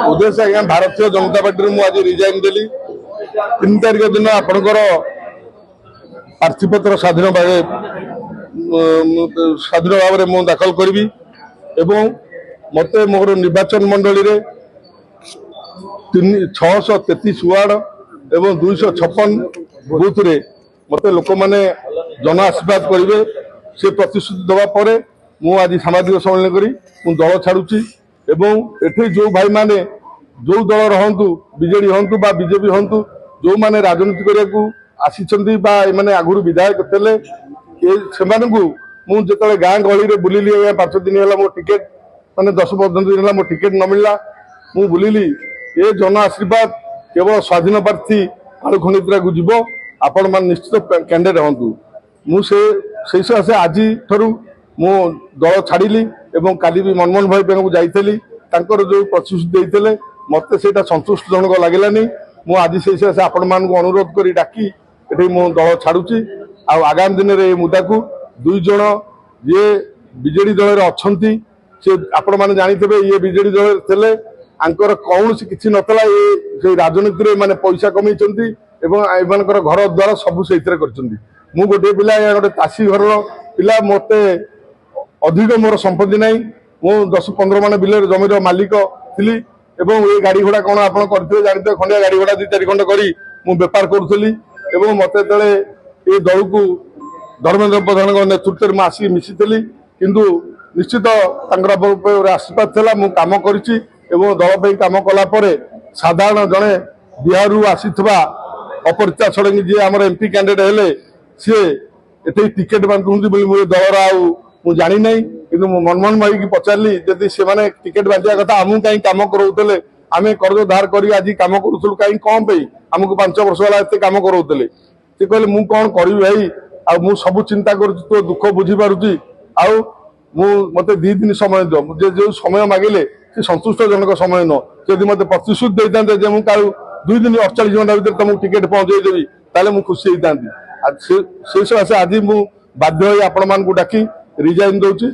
उद्देश्य आज्ञा भारतीय जनता पार्टी मुझे आज रिजाइन देली 3 तारिख दिन आपणकर प्रार्थीपत्र स्वाधीन भाव में दाखल करी मत मोर निर्वाचन मंडली रे 633 वार्ड एवं 256 बूथ रे मत लोक मैंने जन आशीर्वाद करेंगे से प्रतिश्रुति दवा पर मु आज सामाजिक सम्मेलन करी दल छाड़ुची एठी जो भाई माने जो दल रहंतु बीजेडी हंतु बा बीजेपी हंतु जो माने राजनीति करने को आसी माने आगुरी विधायक थे मुझे गाँ गहली में बुलिली 5 दिन है मो टिकेट माने 10-15 दिन है मो टिकेट न मिलला मु बुलिली ये जन आशीर्वाद केवल स्वाधीन प्रार्थी आलू खंडित्रा को जीव आपण मान निश्चित कैंडिडेट हंतु मुझे आज ठू मु दल छाड़ी काली भी मनमोहन भाई को जाइली जो प्रतिश्रुति देते मत से संतुष्ट जनक लगलानी मुझे आपण मान अनुरोध कर डाकी ये मो दल छाड़ुची आगामी दिन में मुद्दा को 2 जन ये बीजेडी दल अच्छा से आपण मैंने जानीते ये बीजेडी दल थे आंकर कौन किसी नतला ये राजनीति में माने पैसा कमी एवं घर द्वार सब से मु गोटे पिला गोटे चाषी घर पिला मत अधिक मोर संपत्ति ना मु 10-15 मान बिल जमीर मालिक थी ये गाड़ी घोड़ा कौन आप जानते खंडिया गाड़ी घोड़ा 2-4 खंड करी मु बेपार करुली मत ये दल को धर्मेंद्र प्रधान नेतृत्व में आसिक मिशीली किंतु निश्चित आशीर्वाद था मु काम करी दल पे कम कलापर साधारण जड़े बिहार आसी अपरिता षडंगी जी आम एमपी कैंडिडेट हेले सी ये टिकेट बांधुंट दलर मु जानी ना कि मनमोहन भाई की पचारि जदि से टिकेट बांधा कथा आमको कहीं कम कराऊे आम कर्ज धार कर आज कम करूँ कहीं कौन पे आमको 5 वर्ष है एत कम कराऊे सी कहले मु कौन करी भाई आ सब चिंता कर तो दुख बुझीपारुची मत 2 दिन समय दो मुझे जो समय मागिले से संतुष्ट जनक समय न जदि मत प्रतिश्रुति देते मुझे 2 दिन 48 घंटा भर तुमको टिकेट पहुंचेदेवी ताले मुझे खुशी होता से आज मु बाध्य आपण मान को डाकी रिजाइन दौची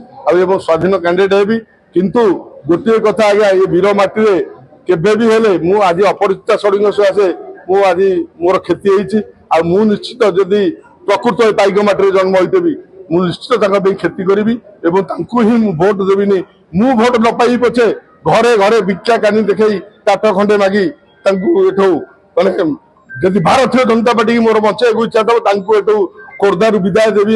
स्वाधीन कैंडिडेट है किंतु गोटे कथा आज्ञा ये वीर माटी केबे भी हेले मु आज अपरिचित षडंग सकाशे मु आज मोर क्षति होती मु निश्चित जदि प्रकृत पाइक माटी जन्म होती मु निश्चित क्षति करी ही भोट देवी मु भोट न पाई पछे घरे घरे भिक्षा कानी देखई टाट खंडे मागी माने जदि भारतीय जनता पार्टी मोर बचे इच्छा था खोर्धारू विदाय देवी।